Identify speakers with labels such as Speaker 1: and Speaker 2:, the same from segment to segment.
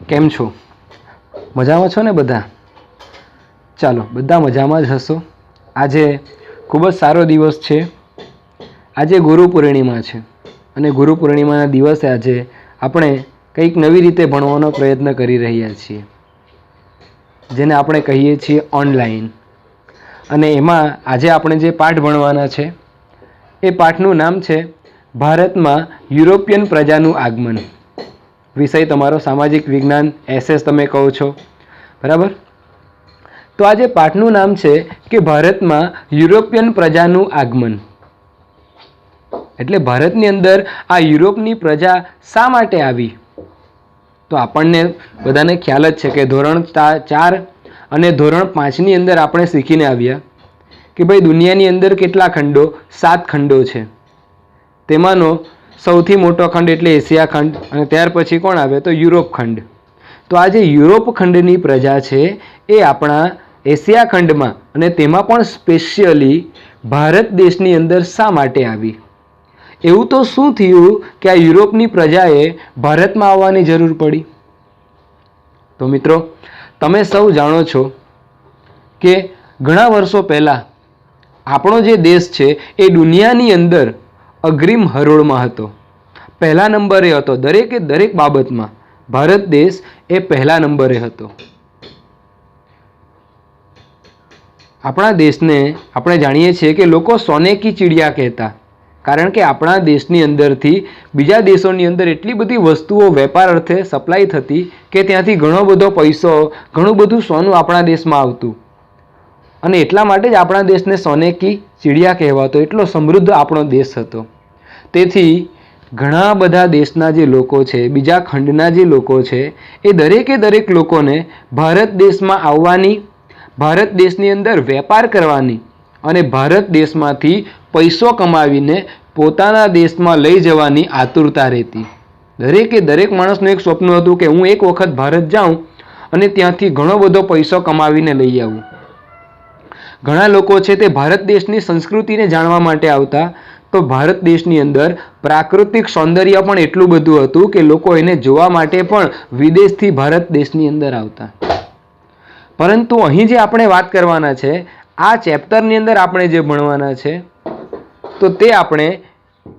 Speaker 1: કેમ છો? મજામાં છો ને બધા? ચાલો, બધા મજામાં જ હશો. આજે ખૂબ જ સારો દિવસ છે. આજે ગુરુ પૂર્ણિમા છે અને ગુરુ પૂર્ણિમાના દિવસે આજે આપણે કંઈક નવી રીતે ભણવાનો પ્રયત્ન કરી રહ્યા છીએ, જેને આપણે કહીએ છીએ ઓનલાઈન. અને એમાં આજે આપણે જે પાઠ ભણવાના છે એ પાઠનું નામ છે ભારતમાં યુરોપિયન પ્રજાનું આગમન. વિષય તમારો સામાજિક વિજ્ઞાન SS તમે કહો છો, બરાબર? તો આજે પાઠનું નામ છે કે ભારતમાં યુરોપિયન પ્રજાનું આગમન. એટલે ભારતની અંદર આ યુરોપની પ્રજા શા માટે આવી? તો આપણને બધાને ખ્યાલ જ છે કે ધોરણ 4 અને ધોરણ 5ની અંદર આપણે શીખીને આવ્યા કે ભાઈ દુનિયાની અંદર કેટલા ખંડો? 7 ખંડો છે. તેમાંનો સૌથી મોટો ખંડ એટલે એશિયા ખંડ, અને ત્યાર પછી કોણ આવે? તો યુરોપ ખંડ. તો આ જે યુરોપ ખંડની પ્રજા છે એ આપણા એશિયા ખંડમાં અને તેમાં પણ સ્પેશિયલી ભારત દેશની અંદર શા માટે આવી? એવું તો શું થયું કે આ યુરોપની પ્રજાએ ભારતમાં આવવાની જરૂર પડી? તો મિત્રો, તમે સૌ જાણો છો કે ઘણા વર્ષો પહેલાં આપણો જે દેશ છે એ દુનિયાની અંદર અગ્રીમ હરોળમાં હતો, પહેલા નંબરે હતો. દરેકે દરેક બાબતમાં ભારત દેશ એ પહેલા નંબરે હતો. આપણા દેશને આપણે જાણીએ છીએ કે લોકો સોને કી ચિડિયા કહેતા, કારણ કે આપણા દેશની અંદરથી બીજા દેશોની અંદર એટલી બધી વસ્તુઓ વેપાર અર્થે સપ્લાય થતી કે ત્યાંથી ઘણો બધો પૈસો, ઘણું બધું સોનું આપણા દેશમાં આવતું, અને એટલા માટે જ આપણા દેશને સોને કી ચિડિયા કહેવાતો. એટલો સમૃદ્ધ આપણો દેશ હતો. તેથી ઘણા બધા દેશના જે લોકો છે, બીજા ખંડના જે લોકો છે, એ દરેકે દરેક લોકોને ભારત દેશમાં આવવાની, ભારત દેશની અંદર વેપાર કરવાની અને ભારત દેશમાંથી પૈસો કમાવીને પોતાના દેશમાં લઈ જવાની આતુરતા રહેતી. દરેકે દરેક માણસનું એક સ્વપ્ન હતું કે હું એક વખત ભારત જાઉં અને ત્યાંથી ઘણો બધો પૈસો કમાવીને લઈ આવું. ઘણા લોકો છે તે ભારત દેશની સંસ્કૃતિને જાણવા માટે આવતા. તો ભારત દેશની અંદર પ્રાકૃતિક સૌંદર્ય પણ એટલું બધું હતું કે લોકો એને જોવા માટે પણ વિદેશથી ભારત દેશની અંદર આવતા. પરંતુ અહીં જે આપણે વાત કરવાના છે, આ ચેપ્ટરની અંદર આપણે જે ભણવાના છે, તો તે આપણે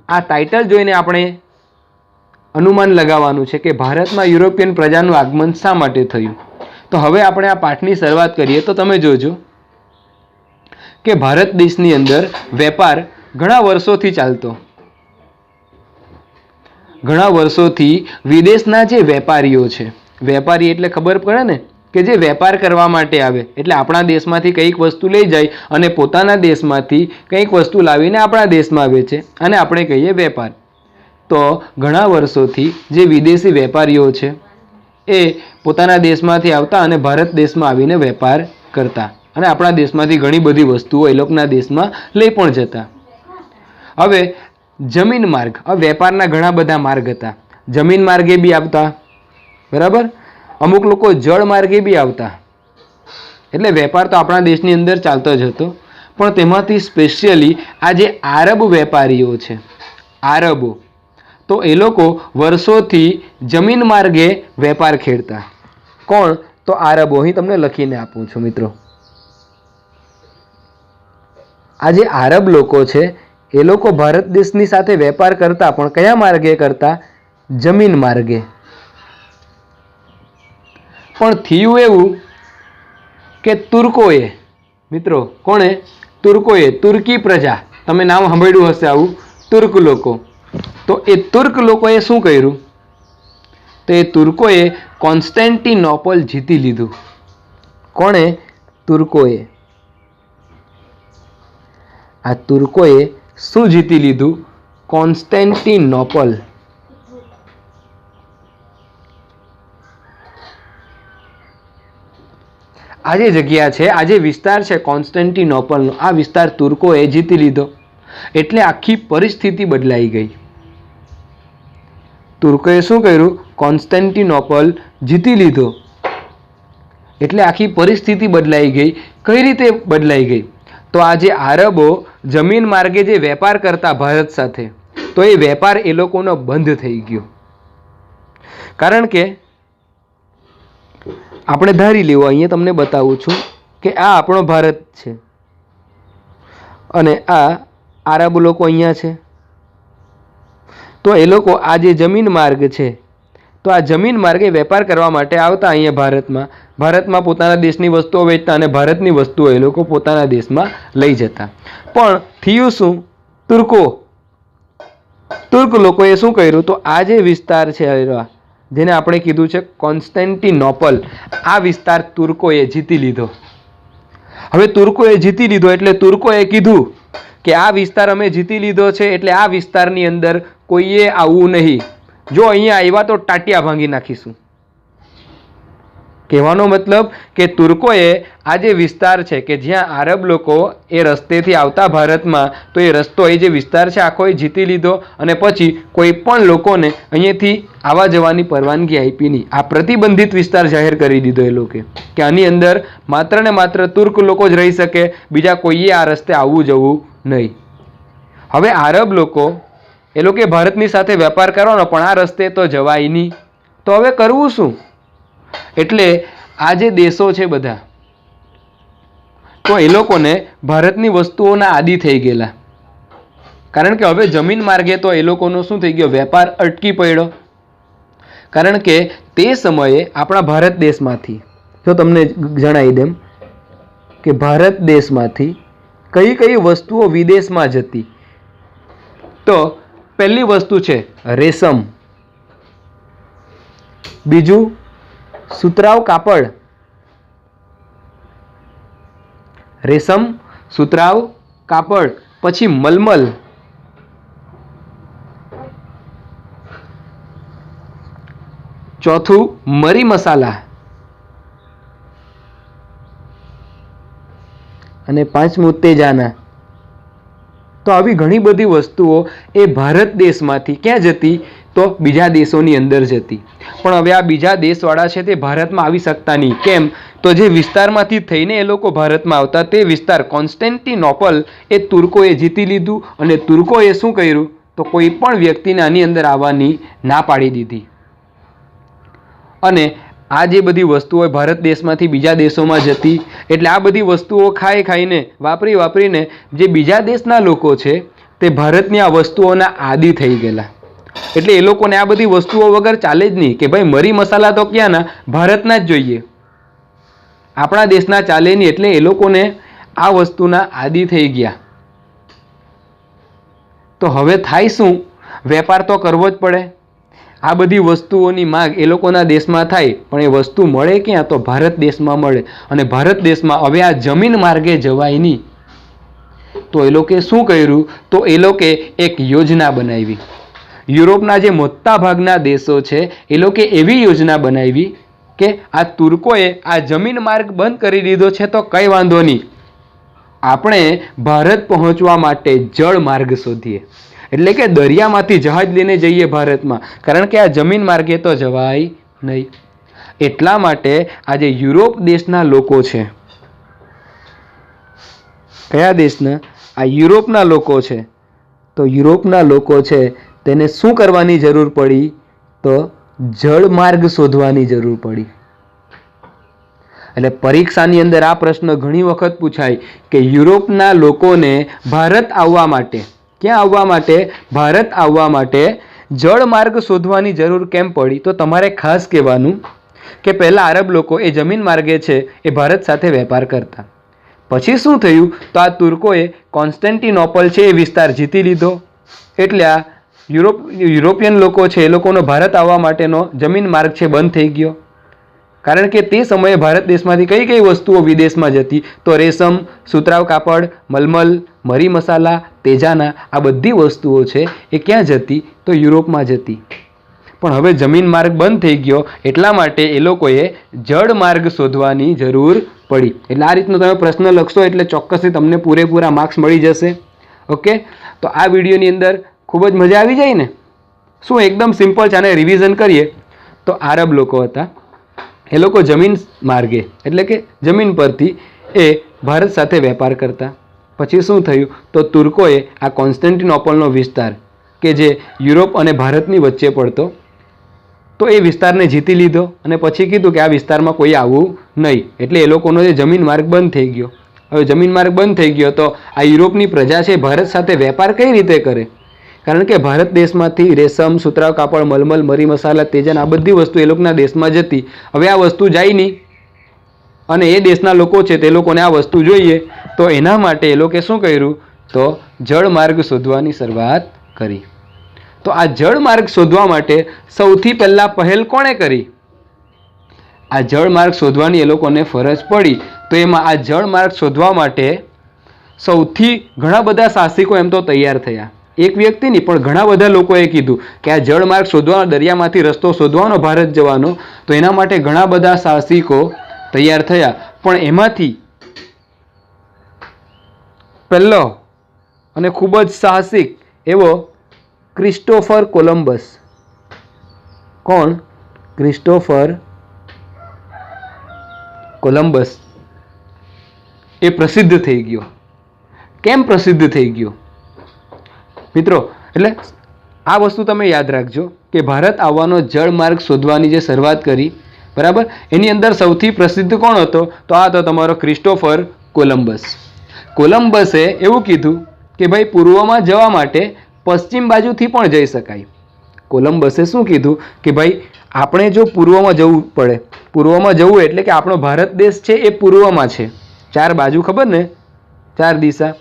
Speaker 1: આ ટાઇટલ જોઈને આપણે અનુમાન લગાવવાનું છે કે ભારતમાં યુરોપિયન પ્રજાનું આગમન શા માટે થયું. તો હવે આપણે આ પાઠની શરૂઆત કરીએ. તો તમે જોજો કે ભારત દેશની અંદર વેપાર ઘણા વર્ષોથી ચાલતો. ઘણા વર્ષોથી વિદેશના જે વેપારીઓ છે, વેપારી એટલે ખબર પડે ને કે જે વેપાર કરવા માટે આવે, એટલે આપણા દેશમાંથી કંઈક વસ્તુ લઈ જાય અને પોતાના દેશમાંથી કંઈક વસ્તુ લાવીને આપણા દેશમાં વેચે, અને આપણે કહીએ વેપાર. તો ઘણા વર્ષોથી જે વિદેશી વેપારીઓ છે એ પોતાના દેશમાંથી આવતા અને ભારત દેશમાં આવીને વેપાર કરતા, અને આપણા દેશમાંથી ઘણી બધી વસ્તુઓ એ લોકોના દેશમાં લઈ પણ જતા. હવે જમીન માર્ગ, વેપારના ઘણા બધા માર્ગ હતા. જમીન માર્ગે બી આવતા, બરાબર? અમુક લોકો જળ માર્ગે બી આવતા. એટલે વેપાર તો આપણા દેશની અંદર ચાલતો જ હતો. પણ તેમાંથી સ્પેશિયલી આ જે આરબ વેપારીઓ છે, આરબો, તો એ લોકો વર્ષોથી જમીન માર્ગે વેપાર ખેડતા. કોણ? તો આરબો. અહીં તમને લખીને આપું છું મિત્રો. આ જે આરબ લોકો છે એ લોકો ભારત દેશની સાથે વેપાર કરતા, પણ કયા માર્ગે કરતા? જમીન માર્ગે. પણ થયું એવું કે તુર્કોએ, મિત્રો કોણે? તુર્કોએ, તુર્કી પ્રજા, તમે નામ સાંભળ્યું હશે આવું, તુર્ક લોકો. તો એ તુર્ક લોકોએ શું કર્યું? તો એ તુર્કોએ કોન્સ્ટેન્ટિનોપલ જીતી લીધું. કોણે? તુર્કોએ. આ તુર્કોએ શું જીતી લીધું? કોન્સ્ટેન્ટિનોપલ. આ જે જગ્યા છે, આ જે વિસ્તાર છે કોન્સ્ટેન્ટિનોપલનો, આ વિસ્તાર તુર્કોએ જીતી લીધો. એટલે આખી પરિસ્થિતિ બદલાઈ ગઈ. તુર્કોએ શું કર્યું? કોન્સ્ટેન્ટિનોપલ જીતી લીધો. એટલે આખી પરિસ્થિતિ બદલાઈ ગઈ. કઈ રીતે બદલાઈ ગઈ? તો આ જે આરબો જમીન માર્ગે જે વેપાર કરતા ભારત સાથે, તો એ વેપાર એ લોકોનો બંધ થઈ ગયો. કારણ કે આપણે ધારી લેવું, અહીંયા તમને બતાવું છું કે આ આપણો ભારત છે અને આ આરબ લોકો અહીંયા છે. તો એ લોકો આ જે જમીન માર્ગ છે, તો આ જમીન માર્ગે વેપાર કરવા માટે આવતા અહીંયા ભારતમાં પોતાના દેશની વસ્તુઓ વેચતા અને ભારતની વસ્તુઓ એ લોકો પોતાના દેશમાં લઈ જતા. પણ થયું શું? તુર્ક લોકોએ શું કર્યું? તો આ જે વિસ્તાર છે જેને આપણે કીધું છે કોન્સ્ટેન્ટિનોપલ, આ વિસ્તાર તુર્કોએ જીતી લીધો. હવે તુર્કોએ જીતી લીધો એટલે તુર્કોએ કીધું કે આ વિસ્તાર અમે જીતી લીધો છે એટલે આ વિસ્તારની અંદર કોઈએ આવવું નહીં. જો અહીંયા આવ્યા તો ટાટિયા ભાંગી નાખીશું. કહેવાનો મતલબ કે તુર્કોએ આ જે વિસ્તાર છે કે જ્યાં આરબ લોકો એ રસ્તેથી આવતા ભારતમાં, તો એ રસ્તો એ જે વિસ્તાર છે આખો એ જીતી લીધો અને પછી કોઈ પણ લોકોને અહીંયાથી આવવા જવાની પરવાનગી આપી નહીં. આ પ્રતિબંધિત વિસ્તાર જાહેર કરી દીધો એ લોકોએ કે આની અંદર માત્ર ને માત્ર તુર્ક લોકો જ રહી શકે, બીજા કોઈએ આ રસ્તે આવવું જવું નહીં. હવે આરબ લોકો એ લોકો ભારતની સાથે વેપાર કરવાનો, પણ આ રસ્તે તો જવાય નહીં. તો હવે કરવું શું? એટલે આ જે દેશો છે બધા, તો એ લોકોને ભારતની વસ્તુઓના આદી થઈ ગયેલા. કારણ કે હવે જમીન માર્ગે તો એ લોકોનો શું થઈ ગયો? વેપાર અટકી પડ્યો. કારણ કે તે સમયે આપણા ભારત દેશમાંથી, જો તમને જણાવી દેમ કે ભારત દેશમાંથી કઈ કઈ વસ્તુઓ વિદેશમાં જતી, તો પહેલી વસ્તુ છે રેશમ, બીજું સુતરાઉ કાપડ, રેશમ, સુતરાઉ કાપડ, પછી મલમલ, ચોથું મરી મસાલા અને પાંચમું તેજાના. તો આવી ઘણી બધી વસ્તુઓ એ ભારત દેશમાંથી ક્યાં જતી? તો બીજા દેશોની અંદર જતી. પણ હવે આ બીજા દેશવાળા છે તે ભારતમાં આવી શકતા નહીં. કેમ? તો જે વિસ્તારમાંથી થઈને એ લોકો ભારતમાં આવતા, તે વિસ્તાર કોન્સ્ટેન્ટિનોપલ એ તુર્કોએ જીતી લીધું અને તુર્કોએ શું કર્યું? તો કોઈ પણ વ્યક્તિને આની અંદર આવવાની ના પાડી દીધી. અને આ જે બધી વસ્તુઓ ભારત દેશમાંથી બીજા દેશોમાં જતી, એટલે આ બધી વસ્તુઓ ખાઈને વાપરીને જે બીજા દેશના લોકો છે તે ભારતની આ વસ્તુઓના આદી થઈ ગયેલા. એટલે એ લોકોને આ બધી વસ્તુઓ વગર ચાલે જ નહીં કે ભાઈ મરી મસાલા તો ક્યાંના? ભારતના જ જોઈએ, આપણા દેશના ચાલે નહીં. એટલે એ લોકોને આ વસ્તુના આદી થઈ ગયા. તો હવે થાય શું? વેપાર તો કરવો જ પડે. આ બધી વસ્તુઓની માંગ એ લોકોના દેશમાં થાય, પણ એ વસ્તુ મળે ક્યાં? તો ભારત દેશમાં મળે. અને ભારત દેશમાં હવે આ જમીન માર્ગે જવાય નહીં. તો એ લોકોએ શું કર્યું? તો એ લોકોએ એક યોજના બનાવી. યુરોપના જે મોટા ભાગના દેશો છે એ લોકોએ એવી યોજના બનાવી કે આ તુર્કોએ આ જમીન માર્ગ બંધ કરી દીધો છે, તો કંઈ વાંધો નહીં, આપણે ભારત પહોંચવા માટે જળ માર્ગ શોધીએ. એટલે કે દરિયામાંથી જહાજ લઈને જઈએ ભારતમાં, કારણ કે આ જમીન માર્ગે તો જવાય નહીં. એટલા માટે આ જે યુરોપ દેશના લોકો છે, કયા દેશના? આ યુરોપના લોકો છે. તો યુરોપના લોકો છે તેને શું કરવાની જરૂર પડી? તો જળ માર્ગ શોધવાની જરૂર પડી. એટલે પરીક્ષાની અંદર આ પ્રશ્ન ઘણી વખત પૂછાય કે યુરોપના લોકોને ભારત આવવા માટે, ક્યાં આવવા માટે? ભારત આવવા માટે જળ માર્ગ શોધવાની જરૂર કેમ પડી? તો તમારે ખાસ કહેવાનું કે પહેલાં આરબ લોકો એ જમીન માર્ગે છે એ ભારત સાથે વેપાર કરતા. પછી શું થયું? તો આ તુર્કોએ કોન્સ્ટેન્ટિનોપલ છે એ વિસ્તાર જીતી લીધો. એટલે આ યુરોપિયન લોકો છે એ લોકોનો ભારત આવવા માટેનો જમીન માર્ગ છે બંધ થઈ ગયો. કારણ કે તે સમયે ભારત દેશમાંથી કઈ કઈ વસ્તુઓ વિદેશમાં જતી? તો રેશમ, સુતરાઉ કાપડ, મલમલ, મરી મસાલા, તેજાના, આ બધી વસ્તુઓ છે એ ક્યાં જતી? તો યુરોપમાં જતી. પણ હવે જમીન માર્ગ બંધ થઈ ગયો, એટલા માટે એ લોકોએ જળ માર્ગ શોધવાની જરૂર પડી. એટલે આ રીતનો તમે પ્રશ્ન લખશો એટલે ચોક્કસથી તમને પૂરેપૂરા માર્ક્સ મળી જશે. ઓકે, તો આ વિડીયોની અંદર ખૂબ જ મજા આવી જાય ને? શું એકદમ સિમ્પલ છે. આને રિવિઝન કરીએ તો આરબ લોકો હતા, એ લોકો જમીન માર્ગે એટલે કે જમીન પરથી એ ભારત સાથે વેપાર કરતા. પછી શું થયું? તો તુર્કોએ આ કોન્સ્ટેન્ટિનોપલનો વિસ્તાર કે જે યુરોપ અને ભારતની વચ્ચે પડતો, તો એ વિસ્તારને જીતી લીધો અને પછી કીધું કે આ વિસ્તારમાં કોઈ આવવું નહીં. એટલે એ લોકોનો જે જમીન માર્ગ બંધ થઈ ગયો. હવે જમીન માર્ગ બંધ થઈ ગયો તો આ યુરોપની પ્રજા છે ભારત સાથે વેપાર કઈ રીતે કરે? કારણ કે ભારત દેશમાંથી રેશમ, સુતરાઉ કાપડ, મલમલ, મરી મસાલા, તેજન આ બધી વસ્તુ એ લોકોના દેશમાં જતી. હવે આ વસ્તુ જાય નહીં અને એ દેશના લોકો છે તે લોકોને આ વસ્તુ જોઈએ, તો એના માટે એ લોકોએ શું કર્યું? તો જળમાર્ગ શોધવાની શરૂઆત કરી. તો આ જળમાર્ગ શોધવા માટે સૌથી પહેલાં પહેલ કોણે કરી? આ જળમાર્ગ શોધવાની એ લોકોને ફરજ પડી. તો એમાં આ જળમાર્ગ શોધવા માટે સૌથી ઘણા બધા સાહસિકો એમ તો તૈયાર થયા. એક વ્યક્તિ નહીં પણ ઘણા બધા લોકોએ કીધું કે આ જળમાર્ગ શોધવાનો, દરિયામાંથી રસ્તો શોધવાનો ભારત જવાનો, તો એના માટે ઘણા બધા સાહસિકો તૈયાર થયા. પણ એમાંથી પહેલો અને ખૂબ જ સાહસિક એવો ક્રિસ્ટોફર કોલંબસ. કોણ? ક્રિસ્ટોફર કોલંબસ એ પ્રસિદ્ધ થઈ ગયો. કેમ પ્રસિદ્ધ થઈ ગયો મિત્રો? એટલે આ વસ્તુ તમે યાદ રાખજો કે ભારત આવવાનો જળમાર્ગ શોધવાની જે શરૂઆત કરી, બરાબર, એની અંદર સૌથી પ્રસિદ્ધ કોણ હતો? તો આ તો તમારો ક્રિસ્ટોફર કોલંબસ. કોલંબસે એવું કીધું કે ભાઈ પૂર્વમાં જવા માટે પશ્ચિમ બાજુથી પણ જઈ શકાય. કોલંબસે શું કીધું કે ભાઈ આપણે જો પૂર્વમાં જવું પડે, પૂર્વમાં જવું એટલે કે આપણો ભારત દેશ છે એ પૂર્વમાં છે. 4 બાજુ ખબર ને, 4 દિશા,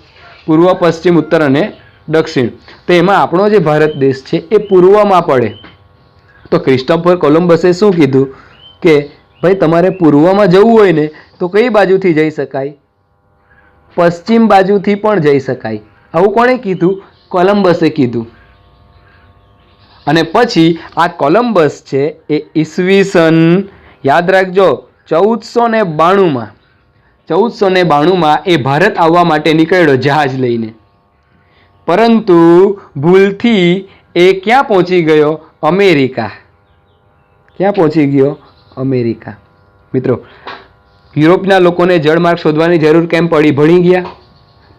Speaker 1: પૂર્વ, પશ્ચિમ, ઉત્તર અને દક્ષિણ. તો એમાં આપણો જે ભારત દેશ છે એ પૂર્વમાં પડે. તો ક્રિસ્ટોફર કોલંબસે શું કીધું કે ભાઈ તમારે પૂર્વમાં જવું હોય ને તો કઈ બાજુથી જઈ શકાય? પશ્ચિમ બાજુથી પણ જઈ શકાય. આવું કોણે કીધું? કોલંબસે કીધું. અને પછી આ કોલંબસ છે એ ઈસવીસન, યાદ રાખજો, 1492માં 1492માં એ ભારત આવવા માટે નીકળ્યો જહાજ લઈને. પરંતુ ભૂલથી એ ક્યાં પહોંચી ગયો? અમેરિકા. ક્યાં પહોંચી ગયો? અમેરિકા. મિત્રો, યુરોપના લોકોને જળમાર્ગ શોધવાની જરૂર કેમ પડી? ભણી ગયા.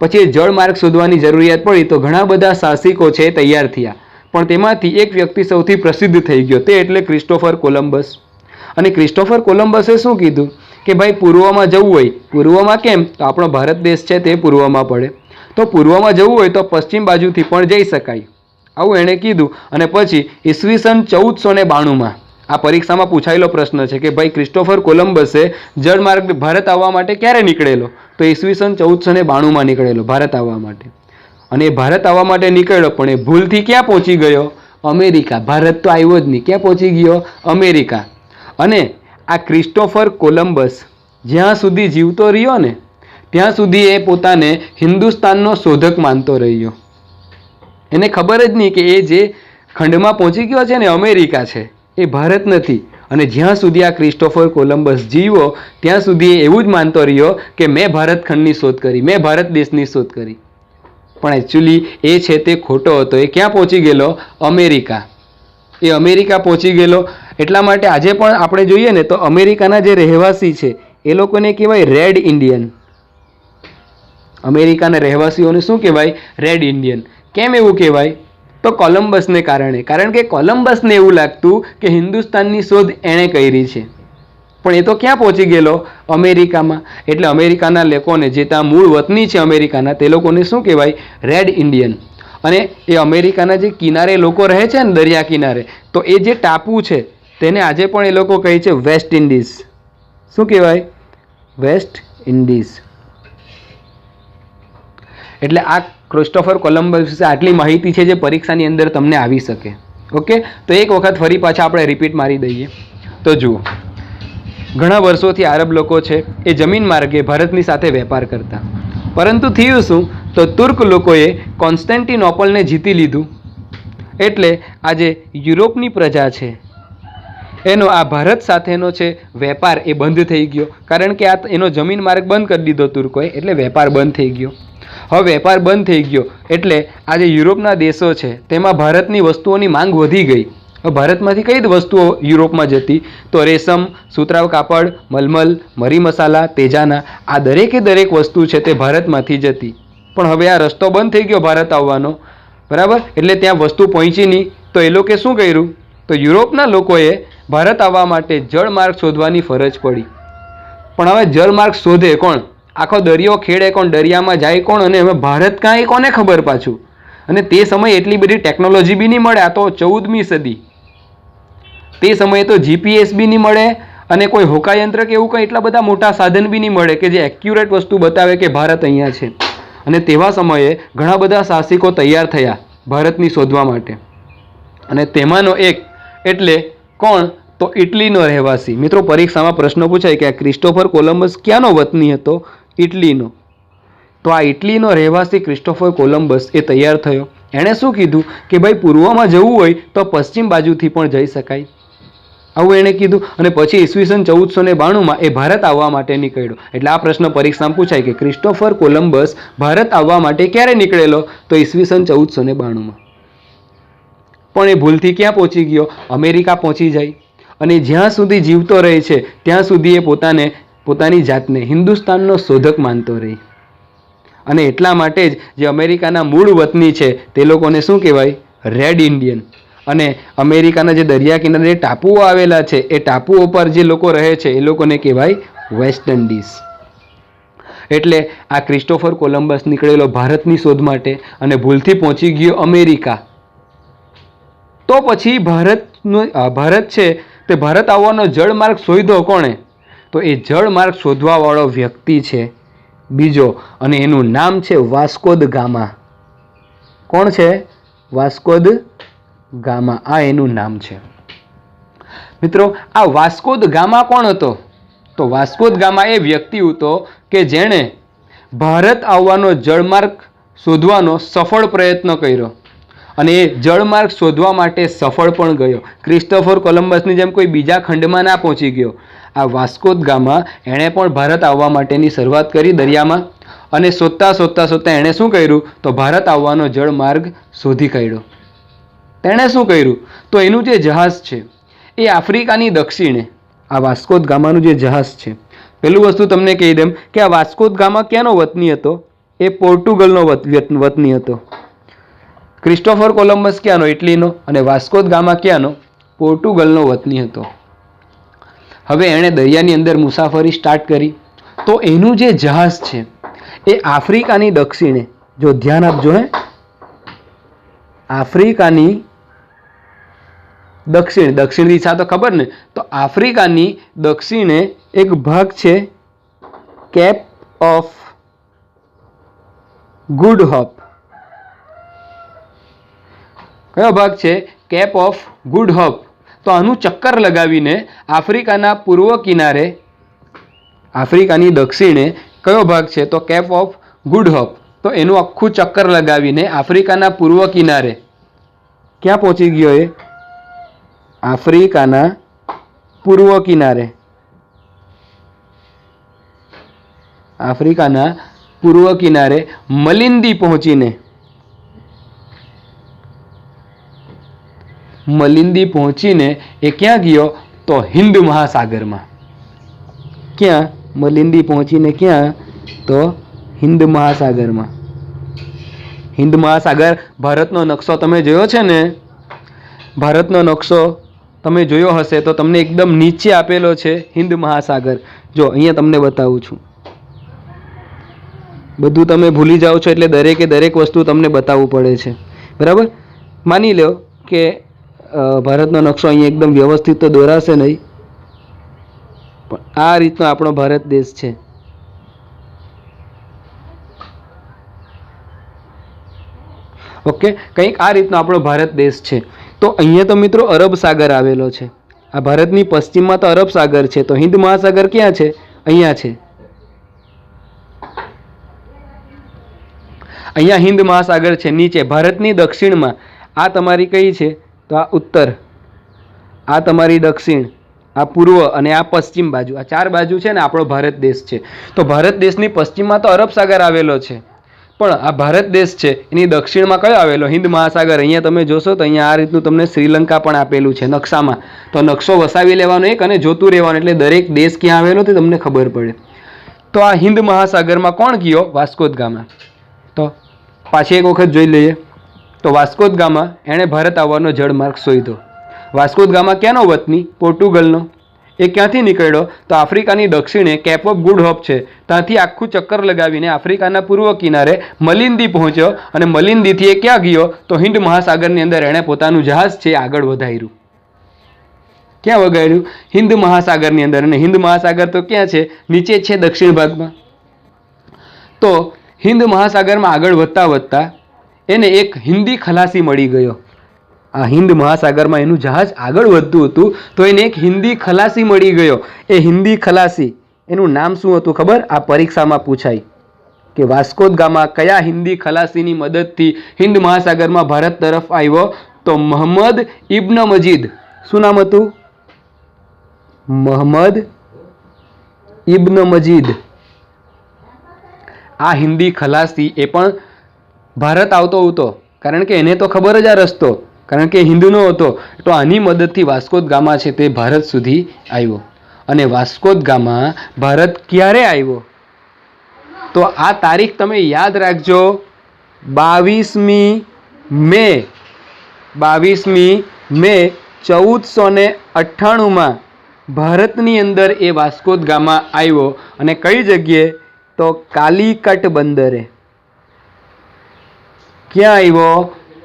Speaker 1: પછી જળમાર્ગ શોધવાની જરૂરિયાત પડી તો ઘણા બધા સાહસિકો છે તૈયાર થયા. પણ તેમાંથી એક વ્યક્તિ સૌથી પ્રસિદ્ધ થઈ ગયો, તે એટલે ક્રિસ્ટોફર કોલંબસ. અને ક્રિસ્ટોફર કોલંબસે શું કીધું કે ભાઈ પૂર્વમાં જવું હોય. પૂર્વમાં કેમ? તો આપણો ભારત દેશ છે તે પૂર્વમાં પડે. તો પૂર્વમાં જવું હોય તો પશ્ચિમ બાજુથી પણ જઈ શકાય. આવું એણે કીધું. અને પછી ઈસવીસન 1492માં આ પરીક્ષામાં પૂછાયેલો પ્રશ્ન છે કે ભાઈ ક્રિસ્ટોફર કોલંબસે જળમાર્ગ ભારત આવવા માટે ક્યારે નીકળેલો? તો ઈસવીસન 1492માં નીકળેલો ભારત આવવા માટે. અને એ ભારત આવવા માટે નીકળ્યો પણ એ ભૂલથી ક્યાં પહોંચી ગયો? અમેરિકા. ભારત તો આવ્યો જ નહીં. ક્યાં પહોંચી ગયો? અમેરિકા. અને આ ક્રિસ્ટોફર કોલંબસ જ્યાં સુધી જીવતો રહ્યો ને ત્યાં સુધી એ પોતાને હિન્દુસ્તાનનો શોધક માનતો રહ્યો. એને ખબર જ નહીં કે એ જે ખંડમાં પહોંચી ગયો છે ને અમેરિકા છે, એ ભારત નથી. અને જ્યાં સુધી આ ક્રિસ્ટોફર કોલંબસ જીવ્યો ત્યાં સુધી એ એવું જ માનતો રહ્યો કે મેં ભારત ખંડની શોધ કરી, મેં ભારત દેશની શોધ કરી. પણ એકચ્યુઅલી એ છે તે ખોટો હતો. એ ક્યાં પહોંચી ગયેલો? અમેરિકા. એ અમેરિકા પહોંચી ગયેલો. એટલા માટે આજે પણ આપણે જોઈએ ને તો અમેરિકાના જે રહેવાસી છે એ લોકોને કહેવાય રેડ ઇન્ડિયન. અમેરિકાના રહેવાસીઓને શું કહેવાય? Red Indian. કેમ એવું કહેવાય? તો કોલંબસને કારણે. કારણ કે કોલંબસને એવું લાગતું કે હિન્દુસ્તાનની શોધ એણે કરી છે. પણ એ તો ક્યાં પહોંચી ગયેલો? અમેરિકામાં. એટલે અમેરિકાના લોકોને, જે ત્યાં મૂળ વતની છે અમેરિકાના, તે લોકોને શું કહેવાય? Red Indian. અને એ અમેરિકાના જે કિનારે લોકો રહે છે ને, દરિયા કિનારે, તો એ જે ટાપુ છે તેને આજે પણ એ લોકો કહે છે વેસ્ટ ઇન્ડિઝ. શું કહેવાય? West Indies. એટલે આ ક્રિસ્ટોફર કોલંબસ વિશે આટલી માહિતી છે જે પરીક્ષાની અંદર તમને આવી શકે. ઓકે, તો એક વખત ફરી પાછા આપણે રિપીટ મારી દઈએ. તો જુઓ, ઘણા વર્ષોથી આરબ લોકો છે એ જમીન માર્ગે ભારતની સાથે વેપાર કરતા. પરંતુ થયું શું? તો તુર્ક લોકોએ કોન્સ્ટેન્ટિનોપલને જીતી લીધું. એટલે આજે યુરોપની પ્રજા છે એનો આ ભારત સાથેનો છે વેપાર એ બંધ થઈ ગયો. કારણ કે આ એનો જમીન માર્ગ બંધ કરી દીધો તુર્કોએ, એટલે વેપાર બંધ થઈ ગયો. હવે વેપાર બંધ થઈ ગયો એટલે આ જે યુરોપના દેશો છે તેમાં ભારતની વસ્તુઓની માંગ વધી ગઈ. હવે ભારતમાંથી કઈ વસ્તુઓ યુરોપમાં જતી? તો રેશમ, સુતરાઉ કાપડ, મલમલ, મરી મસાલા, તેજાના, આ દરેકે દરેક વસ્તુ છે તે ભારતમાંથી જતી. પણ હવે આ રસ્તો બંધ થઈ ગયો ભારત આવવાનો. બરાબર. એટલે ત્યાં વસ્તુ પહોંચી નહીં. તો એ લોકોએ શું કર્યું? તો યુરોપના લોકોએ ભારત આવવા માટે જળમાર્ગ શોધવાની ફરજ પડી. પણ હવે જળમાર્ગ શોધે કોણ? આખો દરિયો ખેડે કોણ? દરિયામાં જાય કોણ? અને હવે ભારત કાંઈ કોને ખબર પાછું? અને તે સમયે એટલી બધી ટેકનોલોજી બી નહીં મળે. આ તો 14મી સદી. તે સમયે તો જીપીએસ બી નહીં મળે અને કોઈ હોકાયંત્ર કે એવું કંઈ એટલા બધા મોટા સાધન બી નહીં મળે કે જે એક્યુરેટ વસ્તુ બતાવે કે ભારત અહીંયા છે. અને તેવા સમયે ઘણા બધા સાહસિકો તૈયાર થયા ભારતની શોધવા માટે. અને તેમાંનો એક એટલે કોણ? તો ઇટલીનો રહેવાસી. મિત્રો, પરીક્ષામાં પ્રશ્ન પૂછાય કે આ ક્રિસ્ટોફર કોલંબસ ક્યાંનો વતની હતો? ઇટલીનો. તો આ ઇટલીનો રહેવાસી ક્રિસ્ટોફર કોલંબસ એ તૈયાર થયો. એણે શું કીધું કે ભાઈ પૂર્વમાં જવું હોય તો પશ્ચિમ બાજુથી પણ જઈ શકાય, આવું એણે કીધું. અને પછી ઈસવીસન 1492માં એ ભારત આવવા માટે નીકળ્યો. એટલે આ પ્રશ્ન પરીક્ષામાં પૂછાય કે ક્રિસ્ટોફર કોલંબસ ભારત આવવા માટે ક્યારે નીકળેલો? તો ઈસવીસન 1492માં. પણ એ ભૂલથી ક્યાં પહોંચી ગયો? અમેરિકા પહોંચી જાય. અને જ્યાં સુધી જીવતો રહે છે ત્યાં સુધી એ પોતાની જાતને હિન્દુસ્તાનનો શોધક માનતો રહે. અને એટલા માટે જ જે અમેરિકાના મૂળ વતની છે તે લોકોને શું કહેવાય? Red Indian. અને અમેરિકાના જે દરિયા કિનારે ટાપુઓ આવેલા છે એ ટાપુઓ પર જે લોકો રહે છે એ લોકોને કહેવાય વેસ્ટ ઇન્ડિઝ. એટલે આ ક્રિસ્ટોફર કોલંબસ નીકળેલો ભારતની શોધ માટે અને ભૂલથી પહોંચી ગયો અમેરિકા. તો પછી ભારત છે તે ભારત આવવાનો જળમાર્ગ શોધ્યો કોણે? તો એ જળમાર્ગ શોધવાવાળો વ્યક્તિ છે બીજો, અને એનું નામ છે વાસ્કો દ ગામા. કોણ છે? Vasco da gamma. આ એનું નામ છે. મિત્રો, આ વાસ્કો દ ગામા કોણ હતો? તો વાસ્કો દ ગામા એ વ્યક્તિ હતો કે જેણે ભારત આવવાનો જળમાર્ગ શોધવાનો સફળ પ્રયત્ન કર્યો અને એ જળમાર્ગ શોધવા માટે સફળ પણ ગયો. ક્રિસ્ટોફર કોલંબસની જેમ કોઈ બીજા ખંડમાં ના પહોંચી ગયો. આ વાસ્કો દ ગામા એણે પણ ભારત આવવા માટેની શરૂઆત કરી દરિયામાં, અને શોધતા એણે શું કર્યું? તો ભારત આવવાનો જળમાર્ગ શોધી કાઢ્યો. તેણે શું કર્યું? તો એનું જે જહાજ છે એ આફ્રિકાની દક્ષિણે, આ વાસ્કો દ ગામાનું જે જહાજ છે, પેલું વસ્તુ તમને કહી દઉં કે આ વાસ્કો દ ગામા ક્યાંનો વતની હતો? એ પોર્ટુગલનો વતની હતો. ક્રિસ્ટોફર કોલંબસ ક્યાંનો? ઇટલીનો. અને વાસ્કો દ ગામા ક્યાંનો? પોર્ટુગલનો વતની હતો. હવે એણે દરિયાની અંદર મુસાફરી સ્ટાર્ટ કરી. તો એનું જે જહાજ છે એ આફ્રિકાની દક્ષિણે, જો ધ્યાન આપજો હે, આફ્રિકાની દક્ષિણ દિશા તો ખબર ને? તો આફ્રિકાની દક્ષિણે એક ભાગ છે કેપ ઓફ ગુડ હોપ. કયો ભાગ છે? Cape of Good Hope. તો આનું ચક્કર લગાવીને આફ્રિકાના પૂર્વ કિનારે, આફ્રિકાની દક્ષિણે કયો ભાગ છે? તો કેપ ઓફ ગુડ હોપ. તો એનું આખું ચક્કર લગાવીને આફ્રિકાના પૂર્વ કિનારે ક્યાં પહોંચી ગયો? એ આફ્રિકાના પૂર્વ કિનારે, આફ્રિકાના પૂર્વ કિનારે મલિંદી પહોંચીને એ ક્યાં ગયો? તો હિન્દ મહાસાગરમાં. ક્યાં? મલિંદી પહોંચીને ક્યાં? તો હિન્દ મહાસાગરમાં. હિન્દ મહાસાગર, ભારતનો નકશો તમે જોયો છે ને? ભારતનો નકશો તમે જોયો હશે તો તમને એકદમ નીચે આપેલો છે હિન્દ મહાસાગર. જો અહીંયા તમને બતાવું છું. બધું તમે ભૂલી જાઓ છો એટલે દરેકે દરેક વસ્તુ તમને બતાવવું પડે છે, બરાબર? માની લો કે ભારતનો નકશો અહીંયા એકદમ વ્યવસ્થિત તો દોરાશે નહીં, પણ આ રીતનો આપણો ભારત દેશ છે. ઓકે, કંઈક આ રીતનો આપણો ભારત દેશ છે. તો અહીંયા તો મિત્રો અરબ સાગર આવેલો છે. આ ભારતની પશ્ચિમમાં તો અરબ સાગર છે. તો હિન્દ મહાસાગર ક્યાં છે? અહીંયા છે. અહીંયા હિન્દ મહાસાગર છે નીચે. ભારતની દક્ષિણમાં આ તમારી કઈ છે? તો આ ઉત્તર, આ તમારી દક્ષિણ, આ પૂર્વ અને આ પશ્ચિમ બાજુ. આ ચાર બાજુ છે ને આપણો ભારત દેશ છે. તો ભારત દેશની પશ્ચિમમાં તો અરબ સાગર આવેલો છે, પણ આ ભારત દેશ છે એની દક્ષિણમાં કયો આવેલો? હિન્દ મહાસાગર. અહીંયા તમે જોશો તો અહીંયા આ રીતનું તમને શ્રીલંકા પણ આપેલું છે નકશામાં. તો નકશો વસાવી લેવાનો એક અને જોતું રહેવાનું, એટલે દરેક દેશ ક્યાં આવેલો તે તમને ખબર પડે. તો આ હિન્દ મહાસાગરમાં કોણ ગયો? Vasco da gamma. તો પાછી એક વખત જોઈ લઈએ. તો વાસ્કો દ ગામા એણે ભારત આવવાનો જળમાર્ગ શોધ્યો. વાસ્કો દ ગામા ક્યાંનો વતની? પોર્ટુગલનો. એ ક્યાંથી નીકળ્યો? તો આફ્રિકાની દક્ષિણે કેપ ઓફ ગુડ હોપ છે ત્યાંથી આખું ચક્કર લગાવીને આફ્રિકાના પૂર્વ કિનારે મલિંદી પહોંચ્યો અને મલિંદીથી એ ક્યાં ગયો? તો હિન્દ મહાસાગરની અંદર એણે પોતાનું જહાજ છે આગળ વધાર્યું. ક્યાં વગાડ્યું? હિન્દ મહાસાગરની અંદર. અને હિન્દ મહાસાગર તો ક્યાં છે? નીચે છે દક્ષિણ ભાગમાં. તો હિન્દ મહાસાગરમાં આગળ વધતા વધતા એને એક હિન્દી ખલાસી મળી ગયો. આ હિન્દ મહાસાગરમાં એનું જહાજ આગળ વધતું હતું તો એને એક હિન્દી ખલાસી મળી ગયો. એ હિન્દી ખલાસી એનું નામ શું હતું ખબર? આ પરીક્ષામાં પૂછાય કે વાસ્કો દ ગામા કયા હિન્દી ખલાસીની મદદથી હિન્દ મહાસાગરમાં ભારત તરફ આવ્યો? તો મોહમ્મદ ઇબ્ન મજીદ. શું નામ હતું? મોહમ્મદ ઇબ્ન મજીદ. આ હિન્દી ખલાસી એ પણ ભારત આવતો હતો, કારણ કે એને તો ખબર જ આ રસ્તો, કારણ કે હિન્દુનો હતો. તો આની મદદથી વાસ્કો દ ગામા છે તે ભારત સુધી આવ્યો. અને વાસ્કો દ ગામા ભારત ક્યારે આવ્યો? તો આ તારીખ તમે યાદ રાખજો, 22મી મે. 22મી મે 1498માં ભારતની અંદર એ વાસ્કો દ ગામા આવ્યો. અને કઈ જગ્યાએ? તો કાલિકટ બંદરે. ક્યાં આવ્યો?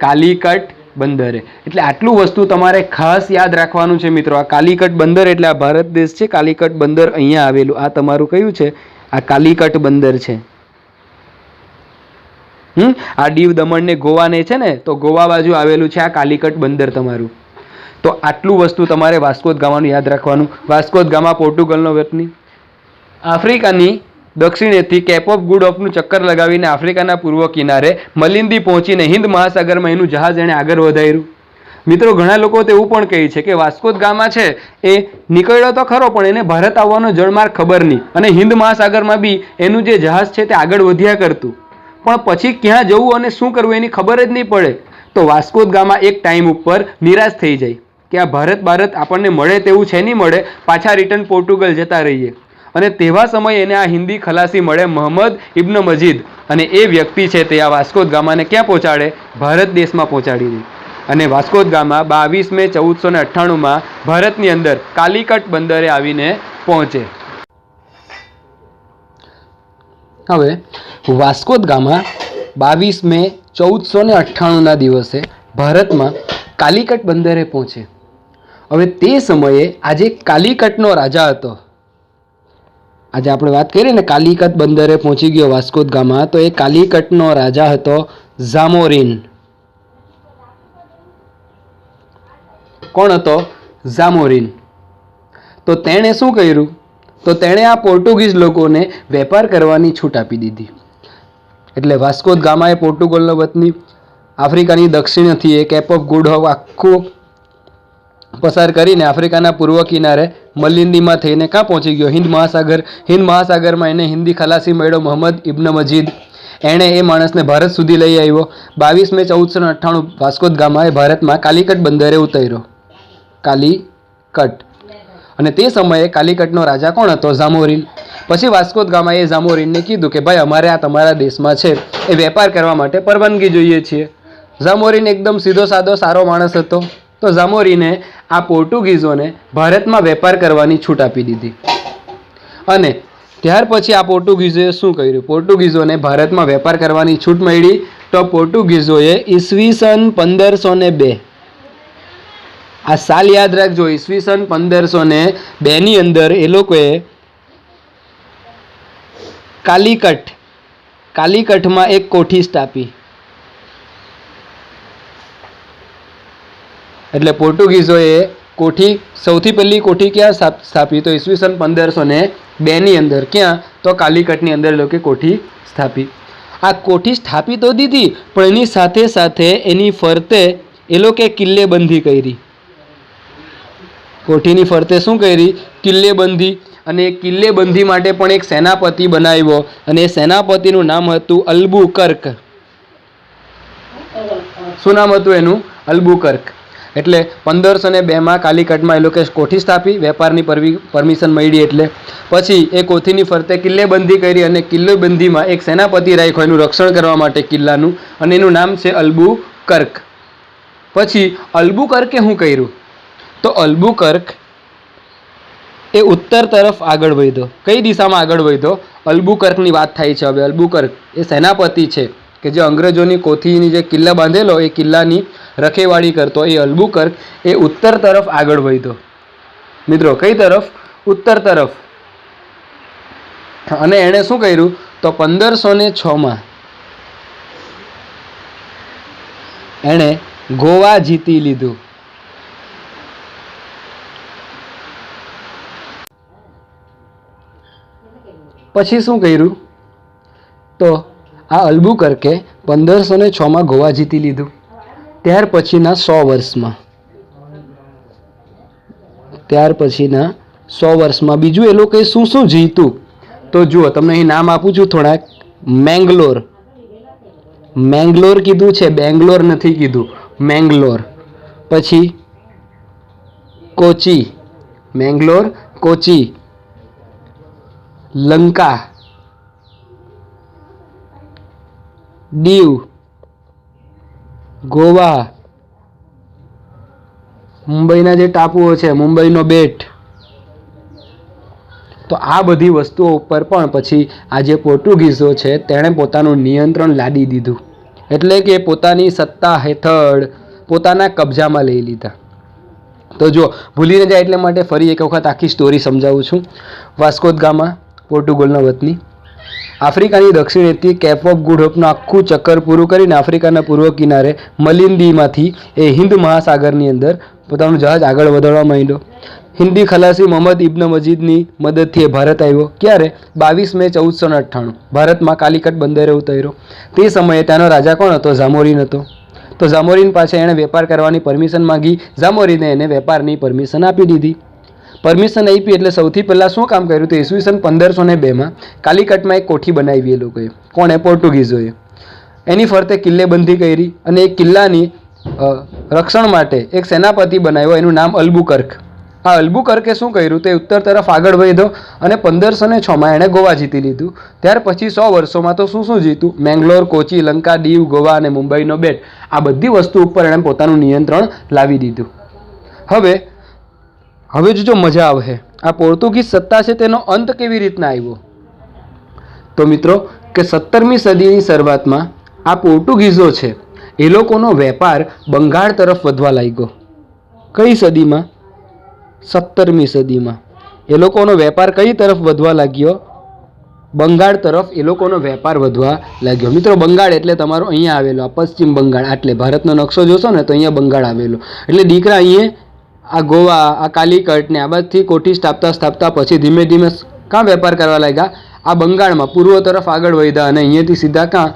Speaker 1: કાલિકટ બંદરે. એટલે આટલું વસ્તુ તમારે ખાસ યાદ રાખવાનું છે મિત્રો. આ કાલિકટ બંદર એટલે આ ભારત દેશ છે. કાલિકટ બંદર અહીંયા આવેલું. આ તમારું કયું છે? આ કાલિકટ બંદર છે. આ દીવ દમણ ને ગોવા ને છે ને, તો ગોવા બાજુ આવેલું છે આ કાલિકટ બંદર તમારું. તો આટલું વસ્તુ તમારે વાસ્કો દ ગામાનું યાદ રાખવાનું. વાસ્કો દ ગામા પોર્ટુગલનો વતની, આફ્રિકાની દક્ષિણેથી કેપ ઓફ ગુડ હોપનું ચક્કર લગાવીને આફ્રિકાના પૂર્વ કિનારે મલિંદી પહોંચીને હિન્દ મહાસાગરમાં એનું જહાજ એણે આગળ વધાર્યું. મિત્રો ઘણા લોકો તો એવું પણ કહે છે કે વાસ્કો દ ગામા છે એ નીકળ્યો તો ખરો, પણ એને ભારત આવવાનો જળમાર્ગ ખબર નહીં, અને હિન્દ મહાસાગરમાં બી એનું જે જહાજ છે તે આગળ વધ્યા કરતું, પણ પછી ક્યાં જવું અને શું કરવું એની ખબર જ નહીં પડે. તો વાસ્કો દ ગામા એક ટાઈમ ઉપર નિરાશ થઈ જાય કે આ ભારત આપણને મળે તેવું છે નહીં મળે, પાછા રિટર્ન પોર્ટુગલ જતા રહીએ. અને તેવા સમયે એને આ હિન્દી ખલાસી મળે, મોહમ્મદ ઇબ્ન મજીદ. અને એ વ્યક્તિ છે તે આ વાસ્કો દ ગામાને ક્યાં પહોંચાડે? ભારત દેશમાં પહોંચાડી દે. અને વાસ્કો દ ગામા 22 મે 1498માં ભારતની અંદર કાલિકટ બંદરે આવીને પહોંચે. હવે વાસ્કો દ ગામા 22 મે 1498ના દિવસે ભારતમાં કાલિકટ બંદરે પહોંચે. હવે તે સમયે આજે કાલિકટનો રાજા હતો. આજે આપણે વાત કરીએ ને કાલિકટ બંદરે પહોંચી ગયો વાસ્કો દ ગામા, તો એ કાલિકટનો રાજા હતો ઝામોરિન. કોણ હતો? ઝામોરિન. તો તેણે શું કર્યું? તો તેણે આ પોર્ટુગીઝ લોકોને વેપાર કરવાની છૂટ આપી દીધી. એટલે વાસ્કો દ ગામા એ પોર્ટુગલનો વતની, આફ્રિકાની દક્ષિણથી એ કેપ ઓફ ગુડ હોપ આખું પસાર કરીને આફ્રિકાના પૂર્વ કિનારે મલિંદીમાં થઈને ક્યાં પહોંચી ગયો? હિન્દ મહાસાગર. હિન્દ મહાસાગરમાં એને હિન્દી ખલાસી મળ્યો મોહમ્મદ ઇબ્ન મજીદ. એણે એ માણસને ભારત સુધી લઈ આવ્યો. 22 મે 1498 વાસ્કો દ ગામા એ ભારતમાં કાલિકટ બંદરે ઉતર્યો. કાલિકટ. અને તે સમયે કાલિકટનો રાજા કોણ હતો? ઝામોરિન. પછી વાસ્કો દ ગામાએ ઝામોરિનને કીધું કે ભાઈ અમારે આ તમારા દેશમાં છે એ વેપાર કરવા માટે પરવાનગી જોઈએ છીએ. ઝામોરિન એકદમ સીધો સાદો સારો માણસ હતો. તો ઝામોરિને આ પોર્ટુગીઝોને ભારતમાં વેપાર કરવાની છૂટ આપી દીધી. અને ત્યાર પછી આ પોર્ટુગીઝોએ શું કર્યું? પોર્ટુગીઝોને ભારતમાં વેપાર કરવાની છૂટ મળી. તો પોર્ટુગીઝોએ ઈસવીસન 1502, આ સાલ યાદ રાખજો, ઈસવીસન 1502ની અંદર એ લોકોએ કાલિકટમાં એક કોઠી સ્થાપી. એટલે પોર્ટુગીઝોએ કોઠી, સૌથી પહેલી કોઠી ક્યાં સ્થાપી? તો ઈસવીસન 1502ની અંદર. ક્યાં? તો કાલિકટની અંદર લોકો કોઠી સ્થાપી. આ કોઠી સ્થાપી તો દીધી, પણ એની સાથે સાથે એની ફરતે એ લોકોએ કિલ્લેબંધી કરી. કોઠીની ફરતે શું કરી? કિલ્લેબંધી. અને કિલ્લેબંધી માટે પણ એક સેનાપતિ બનાવ્યો, અને એ સેનાપતિનું નામ હતું અલ્બુકર્ક. શું નામ હતું એનું? અલ્બુકર્ક. એટલે 1502માં કાલિકટમાં એ લોકોએ કોઠી સ્થાપી, વેપારની પરમિશન મળી. એટલે પછી એ કોઠીની ફરતે કિલ્લેબંધી કરી, અને કિલ્લેબંધીમાં એક સેનાપતિ રાખ્યો એનું રક્ષણ કરવા માટે કિલ્લાનું, અને એનું નામ છે અલ્બુકર્ક. કર્ક. પછી અલ્બુકર્કે શું કર્યું? તો અલ્બુકર્ક એ ઉત્તર તરફ આગળ વધ્યો. કઈ દિશામાં આગળ વધ્યો? અલ્બુકર્કની વાત થાય છે. હવે અલ્બુકર્ક એ સેનાપતિ છે કે જે અંગ્રેજોની કોઠીની જે કિલ્લા બાંધેલો એ કિલ્લાની રખેવાળી કરતો. એ અલ્બુકર્ક એ ઉત્તર તરફ આગળ વધ્યો. મિત્રો કઈ તરફ? ઉત્તર તરફ. અને એણે શું કર્યું? તો 1506માં એણે ગોવા જીતી લીધું. પછી શું કર્યું? તો આ અલ્બુકર્કે 1506માં ગોવા જીતી લીધું. ત્યાર પછીના 100 વર્ષમાં બીજું એ લોકોએ શું શું જીત્યું? તો જુઓ, તમને અહીં નામ આપું છું થોડાક. મેંગ્લોર કીધું છે, બેંગ્લોર નથી કીધું, મેંગ્લોર. પછી કોચી, મેંગ્લોર, કોચી, લંકા, દીવ, ગોવા, મુંબઈના જે ટાપુઓ છે, મુંબઈનો બેટ. તો આ બધી વસ્તુઓ ઉપર પણ પછી આ જે પોર્ટુગીઝો છે તેણે પોતાનું નિયંત્રણ લાદી દીધું. એટલે કે પોતાની સત્તા હેઠળ પોતાના કબજામાં લઈ લીધા. તો જો ભૂલી ન જાય એટલે માટે ફરી એક વખત આખી સ્ટોરી સમજાવું છું. વાસ્કો દ ગામા પોર્ટુગલનો વતની આફ્રિકાની દક્ષિણેથી કેપ ઓફ ગુડ હોપનું આખું ચક્કર પૂરું કરીને આફ્રિકાના પૂર્વ કિનારે મલિંદીમાંથી એ હિન્દ મહાસાગરની અંદર પોતાનું જહાજ આગળ વધારવા માંડ્યો. હિન્દી ખલાસી મોહમ્મદ ઇબ્ન મજીદની મદદથી એ ભારત આવ્યો. ક્યારે? 22 મે 1498 ભારતમાં કાલિકટ બંદરે ઉતર્યો. તે સમયે ત્યાંનો રાજા કોણ હતો? ઝામોરીન હતો. તો ઝામોરીન પાસે એણે વેપાર કરવાની પરમિશન માંગી. ઝામોરીને એને વેપારની પરમિશન આપી દીધી. પરમિશન આપી એટલે સૌથી પહેલાં શું કામ કર્યું? તો ઈસવીસન 1502માં કાલિકટમાં એક કોઠી બનાવી એ લોકોએ. કોણે? પોર્ટુગીઝોએ. એની ફરતે કિલ્લેબંધી કરી અને એ કિલ્લાની રક્ષણ માટે એક સેનાપતિ બનાવ્યો. એનું નામ અલ્બુકર્ક. આ અલ્બુકર્કે શું કર્યું? તો એ ઉત્તર તરફ આગળ વધ્યો અને 1506માં એણે ગોવા જીતી લીધું. ત્યાર પછી 100 વર્ષોમાં તો શું શું જીત્યું? મેંગ્લોર, કોચી, લંકા, દીવ, ગોવા અને મુંબઈનો બેટ. આ બધી વસ્તુ ઉપર એણે પોતાનું નિયંત્રણ લાવી દીધું. હવે જો મજા આવે, આ પોર્ટુગીઝ સત્તા છે તેનો અંત કેવી રીતના આવ્યો? તો મિત્રો કે 17મી સદીની શરૂઆતમાં આ પોર્ટુગીઝો છે એ લોકોનો વેપાર બંગાળ તરફ વધવા લાગ્યો. કઈ સદીમાં? 17મી સદીમાં એ લોકોનો વેપાર કઈ તરફ વધવા લાગ્યો? બંગાળ તરફ એ લોકોનો વેપાર વધવા લાગ્યો. મિત્રો બંગાળ એટલે તમારો અહીંયા આવેલો આ પશ્ચિમ બંગાળ. આટલે ભારતનો નકશો જોશો ને તો અહીંયા બંગાળ આવેલો. એટલે દીકરા અહીંયા આ ગોવા, આ કાલિકટ ને આ બાજુથી કોઠી સ્થાપતા પછી ધીમે ધીમે કાં વેપાર કરવા લાગ્યા? આ બંગાળમાં પૂર્વ તરફ આગળ વધ્યા અને અહીંયાથી સીધા કાં?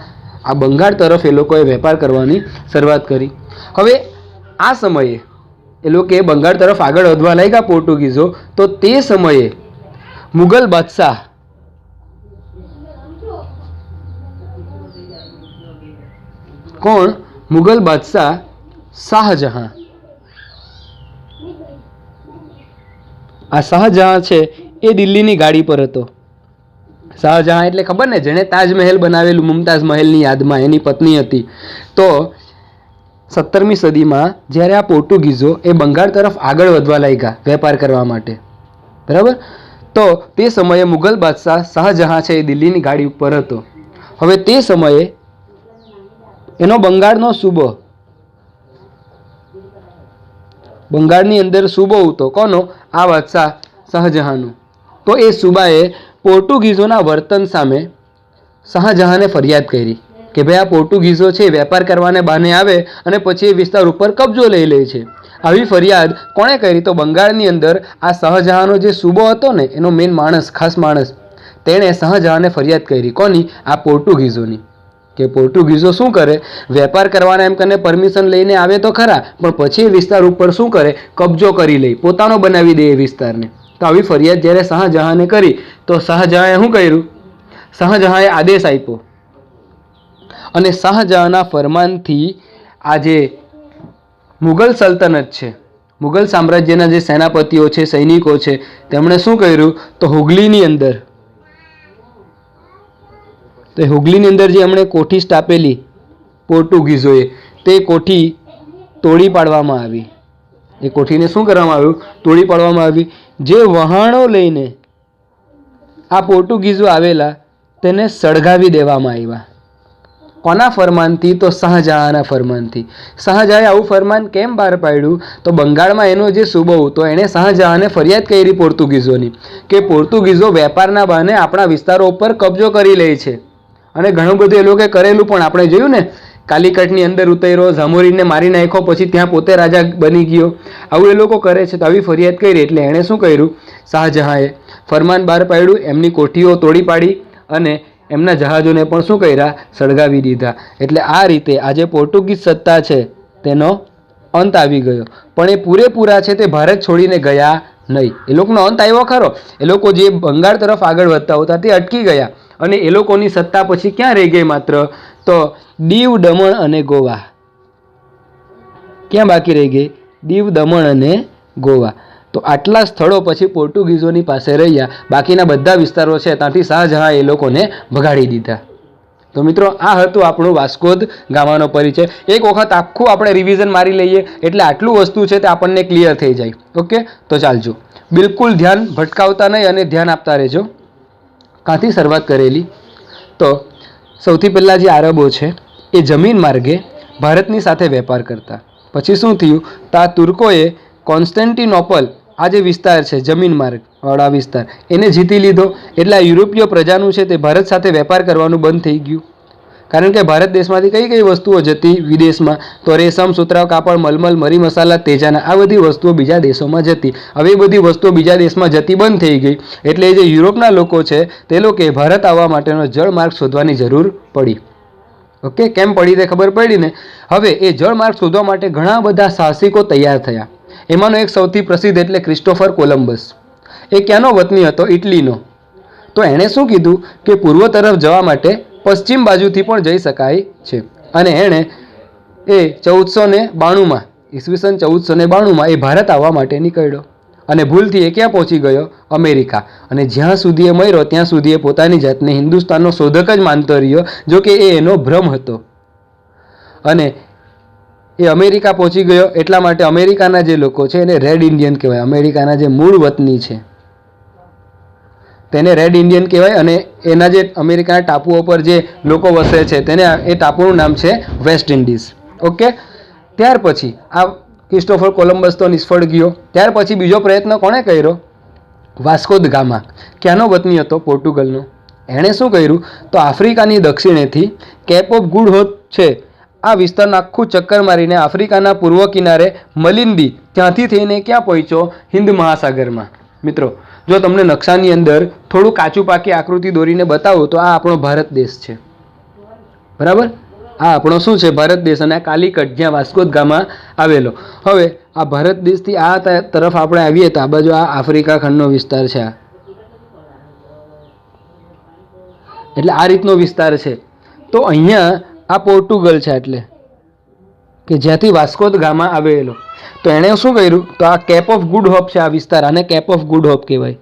Speaker 1: આ બંગાળ તરફ એ લોકોએ વેપાર કરવાની શરૂઆત કરી. હવે આ સમયે એ લોકો બંગાળ તરફ આગળ વધવા લાગ્યા પોર્ટુગીઝો. તો તે સમયે મુગલ બાદશાહ કોણ? મુગલ બાદશાહ શાહજહાં. આ શાહજહાં છે એ દિલ્હીની ગાડી પર હતો. શાહજહાં એટલે ખબર ને, જેણે તાજમહેલ બનાવેલું મુમતાઝ મહેલની યાદમાં, એની પત્ની હતી. તો 17મી સદીમાં જ્યારે આ પોર્ટુગીઝો એ બંગાળ તરફ આગળ વધવા લાગ્યા વેપાર કરવા માટે, બરાબર, તો તે સમયે મુગલ બાદશાહ શાહજહાં છે એ દિલ્હીની ગાડી ઉપર હતો. હવે તે સમયે એનો બંગાળનો સૂબો, બંગાળની અંદર સૂબો હતો. કોનો? આ બાદશાહ શાહજહાંનો. તો એ સૂબાએ પોર્ટુગીઝોના વર્તન સામે શાહજહાંને ફરિયાદ કરી કે ભાઈ આ પોર્ટુગીઝો છે વેપાર કરવાને બહાને આવે અને પછી એ વિસ્તાર ઉપર કબજો લઈ લે છે. આવી ફરિયાદ કોણે કરી? તો બંગાળની અંદર આ શાહજહાંનો જે સૂબો હતો ને એનો મેઇન માણસ, ખાસ માણસ, તેણે શાહજહાંને ફરિયાદ કરી. કોની? આ પોર્ટુગીઝોની. કે પોર્ટુગીઝો શું કરે? વેપાર કરવાના એમ કરીને પરમિશન લઈને આવે તો ખરા, પણ પછી એ વિસ્તાર ઉપર શું કરે? કબજો કરી લે, પોતાનો બનાવી દે એ વિસ્તારને. તો આવી ફરિયાદ જ્યારે શાહજહાંને કરી તો શાહજહાંએ શું કર્યું? શાહજહાંએ આદેશ આપ્યો અને શાહજહાંના ફરમાનથી આ જે મુગલ સલ્તનત છે, મુગલ સામ્રાજ્યના જે સેનાપતિઓ છે, સૈનિકો છે, તેમણે શું કર્યું? તો હુગલીની અંદર, તો હુગલીની અંદર જે એમણે કોઠી સ્થાપેલી પોર્ટુગીઝોએ, તે કોઠી તોડી પાડવામાં આવી. એ કોઠીને શું કરવામાં આવ્યું? તોડી પાડવામાં આવી. જે વહાણો લઈને આ પોર્ટુગીઝો આવેલા તેને સળગાવી દેવામાં આવ્યા. કોના ફરમાનથી? તો શાહજહાંના ફરમાનથી. શાહજહાંએ આવું ફરમાન કેમ બહાર પાડ્યું? તો બંગાળમાં એનો જે સૂબો હતો એણે શાહજહાંને ફરિયાદ કરી પોર્ટુગીઝોની કે પોર્ટુગીઝો વેપારના બહાને આપણા વિસ્તારો ઉપર કબજો કરી લે છે. અને ઘણું બધું એ લોકોએ કરેલું પણ આપણે જોયું ને, કાલિકટની અંદર ઉતર્યો, ઝામોરીનને મારી નાખ્યો, પછી ત્યાં પોતે રાજા બની ગયો. આવું એ લોકો કરે છે. તો આવી ફરિયાદ કરી એટલે એણે શું કર્યું? શાહજહાંએ ફરમાન બહાર પાડ્યું, એમની કોઠીઓ તોડી પાડી અને એમના જહાજોને પણ શું કર્યા? સળગાવી દીધા. એટલે આ રીતે આજે પોર્ટુગીઝ સત્તા છે તેનો અંત આવી ગયો. પણ એ પૂરેપૂરા છે તે ભારત છોડીને ગયા નહીં. એ લોકોનો અંત આવ્યો ખરો. એ લોકો જે બંગાળ તરફ આગળ વધતા હતા તે અટકી ગયા અને એ લોકોની સત્તા પછી ક્યાં રહી ગઈ? માત્ર તો દીવ, દમણ અને ગોવા. ક્યાં બાકી રહી ગઈ? દીવ, દમણ અને ગોવા. તો આટલા સ્થળો પછી પોર્ટુગીઝોની પાસે રહ્યા. બાકીના બધા વિસ્તારો છે ત્યાંથી શાહજહાં એ લોકોને ભગાડી દીધા. તો મિત્રો, આ હતું આપણું વાસ્કો દ ગામાનો પરિચય. એક વખત આખું આપણે રિવિઝન મારી લઈએ એટલે આટલું વસ્તુ છે તે આપણને ક્લિયર થઈ જાય. ઓકે, તો ચાલજો. બિલકુલ ધ્યાન ભટકાવતા નહીં અને ધ્યાન આપતા રહેજો. ક્યાંથી શરૂઆત કરેલી? તો સૌથી પહેલાં જે આરબો છે એ જમીન માર્ગે ભારતની સાથે વેપાર કરતા. પછી શું થયું? તો આ તુર્કોએ કોન્સ્ટન્ટિનોપલ, આ જે વિસ્તાર છે જમીન માર્ગવાળા વિસ્તાર, એને જીતી લીધો. એટલે આ યુરોપીય પ્રજાનું છે તે ભારત સાથે વેપાર કરવાનું બંધ થઈ ગયું. કારણ કે ભારત દેશમાંથી કઈ કઈ વસ્તુઓ જતી વિદેશમાં? તો રેશમ, સુતરાઉ કાપડ, મલમલ, મરી મસાલા, તેજાના, આ બધી વસ્તુઓ બીજા દેશોમાં જતી. હવે એ બધી વસ્તુઓ બીજા દેશમાં જતી બંધ થઈ ગઈ. એટલે જે યુરોપના લોકો છે તે લોકોએ ભારત આવવા માટેનો જળમાર્ગ શોધવાની જરૂર પડી. ઓકે, કેમ પડી તે ખબર પડી ને? હવે એ જળમાર્ગ શોધવા માટે ઘણા બધા સાહસિકો તૈયાર થયા. એમાંનો એક સૌથી પ્રસિદ્ધ એટલે ક્રિસ્ટોફર કોલંબસ. એ ક્યાંનો વતની હતો? ઇટલીનો. તો એણે શું કીધું કે પૂર્વ તરફ જવા માટે પશ્ચિમ બાજુથી પણ જઈ શકાય છે. અને એણે એ 1492માં, ઈસવીસન 1492માં એ ભારત આવવા માટે નીકળ્યો. અને ભૂલથી એ ક્યાં પહોંચી ગયો? અમેરિકા. અને જ્યાં સુધી એ મર્યો ત્યાં સુધી એ પોતાની જાતને હિન્દુસ્તાનનો શોધક જ માનતો રહ્યો, જો કે એ એનો ભ્રમ હતો. અને એ અમેરિકા પહોંચી ગયો એટલા માટે અમેરિકાના જે લોકો છે એને રેડ ઇન્ડિયન કહેવાય. અમેરિકાના જે મૂળ વતની છે તેને રેડ ઇન્ડિયન કહેવાય. અને એના જે અમેરિકાના ટાપુઓ પર જે લોકો વસે છે તેને એ ટાપુનું નામ છે વેસ્ટ ઇન્ડિઝ. ઓકે, ત્યાર પછી આ ક્રિસ્ટોફર કોલંબસ તો નિષ્ફળ ગયો. ત્યાર પછી બીજો પ્રયત્ન કોણે કર્યો? Vasco da gamma. ક્યાંનો વતની હતો? પોર્ટુગલનો. એણે શું કર્યું? તો આફ્રિકાની દક્ષિણેથી કેપ ઓફ ગુડ હોપ છે આ વિસ્તારનું આખું ચક્કર મારીને આફ્રિકાના પૂર્વ કિનારે મલિંદી, ત્યાંથી થઈને ક્યાં પહોંચ્યો? હિન્દ મહાસાગરમાં. મિત્રો, જો તમને નકશાની અંદર થોડું કાચું પાકી આકૃતિ દોરીને બતાવું તો આ આપણો ભારત દેશ છે. બરાબર? આ આપણો શું છે? ભારત દેશ. અને આ કાલિકટ જ્યાં વાસ્કો દ ગામા આવેલો. હવે આ ભારત દેશથી આ તરફ આપણે આવીએ તો આ બાજુ આ આફ્રિકા ખંડનો વિસ્તાર છે. એટલે આ રીતનો વિસ્તાર છે. તો અહીંયા આ પોર્ટુગલ છે, એટલે કે જ્યાંથી વાસ્કો દ ગામા આવેલો. તો એણે શું કર્યું? તો આ કેપ ઓફ ગુડ હોપ છે આ વિસ્તાર, આને કેપ ઓફ ગુડ હોપ કહેવાય.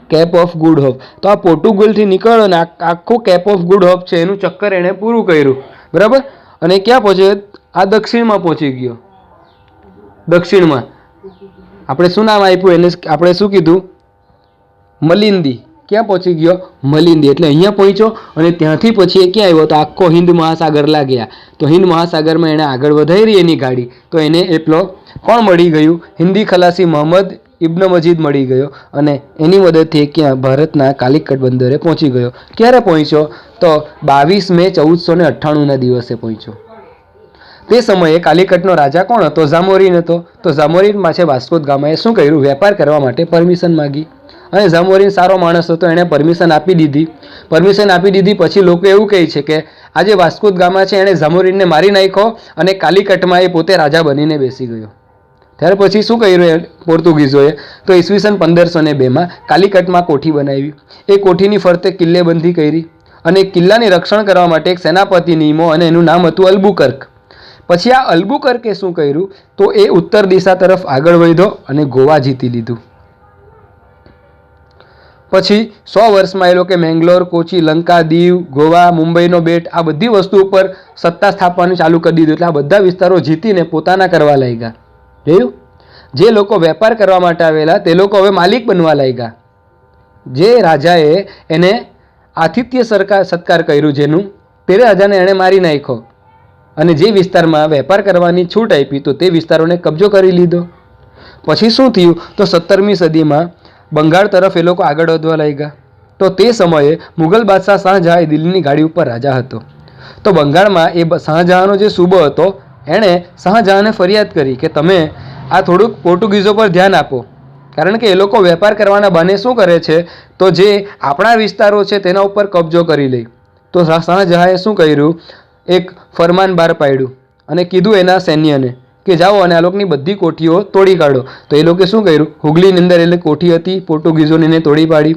Speaker 1: Cape of Good Hope. તો આ પોર્ટુગલથી નીકળ્યો ને આખું કેપ ઓફ ગુડ હોપ છે એનું ચક્કર એણે પૂરું કર્યું. બરાબર? અને ક્યાં પહોંચ્યો? આ દક્ષિણમાં પહોંચી ગયો. દક્ષિણમાં આપણે શું નામ આપ્યું એને? આપણે શું કીધું? મલિંદી. ક્યાં પહોંચી ગયો? મલિંદી. એટલે અહીંયા પહોંચ્યો અને ત્યાંથી પછી એ ક્યાં આવ્યો? તો આખો હિન્દ મહાસાગર લાગ્યા. તો હિન્દ મહાસાગરમાં એણે આગળ વધારી એની ગાડી. તો એને એટલો કોણ મળી ગયું? હિન્દી ખલાસી મોહમ્મદ ઇબ્ન મજીદ મળી ગયો. અને એની મદદથી ક્યાં? ભારતના કાલિકટ બંદરે પહોંચી ગયો. ક્યારે પહોંચ્યો? તો 22 મે 1498ના દિવસે પહોંચ્યો. તે સમયે કાલિકટનો રાજા કોણ હતો? ઝામોરીન હતો. તો ઝામોરીન પાસે વાસ્કો દ ગામાએ શું કર્યું? વેપાર કરવા માટે પરમિશન માગી. અને ઝામોરીન સારો માણસ હતો, એણે પરમિશન આપી દીધી. પરમિશન આપી દીધી પછી લોકો એવું કહે છે કે આ જે વાસ્કો દ ગામા છે એણે ઝામોરીનને મારી નાખ્યો અને કાલિકટમાં એ પોતે રાજા બનીને બેસી ગયો. ત્યાર પછી શું કર્યું પોર્ટુગીઝોએ? તો ઈસવીસન 1502માં કાલિકટમાં કોઠી બનાવી. એ કોઠીની ફરતે કિલ્લેબંધી કરી અને કિલ્લાની રક્ષણ કરવા માટે એક સેનાપતિ નિયમો અને એનું નામ હતું અલ્બુકર્ક. પછી આ અલ્બુકર્કે શું કર્યું? તો એ ઉત્તર દિશા તરફ આગળ વધ્યો અને ગોવા જીતી લીધું. પછી 100 વર્ષમાં એ લોકો મેંગ્લોર, કોચી, લંકા, દીવ, ગોવા, મુંબઈનો બેટ આ બધી વસ્તુ ઉપર સત્તા સ્થાપવાનું ચાલુ કરી દીધું. એટલે આ બધા વિસ્તારો જીતીને પોતાના કરવા લાગ્યા. જોયું? જે લોકો વેપાર કરવા માટે આવેલા તે લોકો હવે માલિક બનવા લાગ્યા. જે રાજાએ એને આતિથ્ય સત્કાર કર્યું જેનું, તે રાજાને એણે મારી નાખ્યો અને જે વિસ્તારમાં વેપાર કરવાની છૂટ આપી તો તે વિસ્તારોને કબજો કરી લીધો. પછી શું થયું તો 17મી સદીમાં બંગાળ તરફ એ લોકો આગળ વધવા લાગ્યા. તો તે સમયે મુગલ બાદશાહ શાહજહાં એ દિલ્હીની ગાડી ઉપર રાજા હતો. તો બંગાળમાં એ શાહજહાંનો જે સૂબો હતો એણે શાહજહાંને ફરિયાદ કરી કે તમે આ થોડુંક પોર્ટુગીઝો પર ધ્યાન આપો, કારણ કે એ લોકો વેપાર કરવાના બહાને શું કરે છે તો જે આપણા વિસ્તારો છે તેના ઉપર કબજો કરી લે. તો શાહજહાંએ શું કર્યું, એક ફરમાન બહાર પાડ્યું અને કીધું એના સૈન્યને કે જાઓ અને આ લોકોની બધી કોઠીઓ તોડી કાઢો. તો એ લોકોએ શું કર્યું, હુગલીની અંદર એટલે કોઠી હતી પોર્ટુગીઝોની એને તોડી પાડી.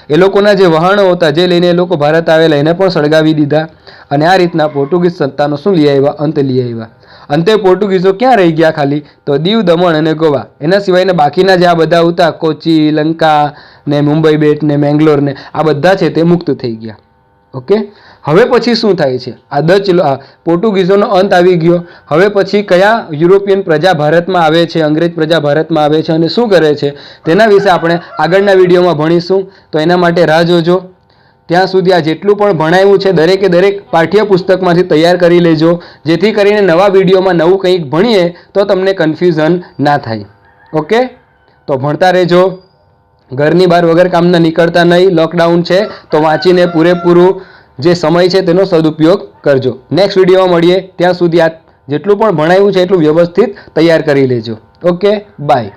Speaker 1: એ લોકોના જે વહાણો હતા જે લઈને એ લોકો ભારત આવેલા એને પણ સળગાવી દીધા. અને આ રીતના પોર્ટુગીઝ સત્તાનો શું લઈ આવ્યા, અંત લઈ આવ્યા. અંતે પોર્ટુગીઝો ક્યાં રહી ગયા? ખાલી તો દીવ, દમણ અને ગોવા. એના સિવાયના બાકીના જે આ બધા હતા કોચી, લંકા ને મુંબઈ બેટ ને મેંગ્લોર ને આ બધા છે તે મુક્ત થઈ ગયા. ઓકે, હવે પછી શું થાય છે? આ પોર્ટુગીઝોનો અંત આવી ગયો. હવે પછી કયા યુરોપિયન પ્રજા ભારતમાં આવે છે, અંગ્રેજ પ્રજા ભારતમાં આવે છે અને શું કરે છે તેના વિશે આપણે આગળના વિડીયોમાં ભણીશું. તો એના માટે રાહ જોજો. ત્યાં સુધી આ જેટલું પણ ભણાવ્યું છે દરેકે દરેક પાઠ્યપુસ્તકમાંથી તૈયાર કરી લેજો, જેથી કરીને નવા વિડીયોમાં નવું કંઈક ભણીએ તો તમને કન્ફ્યુઝન ના થાય. ઓકે, તો ભણતા રહેજો. ઘરની બહાર વગર કામના નીકળતા નહીં. લોકડાઉન છે તો વાંચીને પૂરેપૂરું જે સમય છે તેનો સદુપયોગ કરજો. નેક્સ્ટ વિડીયોમાં મળીએ. ત્યાં સુધી આ જેટલું પણ ભણાવ્યું છે એટલું વ્યવસ્થિત તૈયાર કરી લેજો. Okay, by.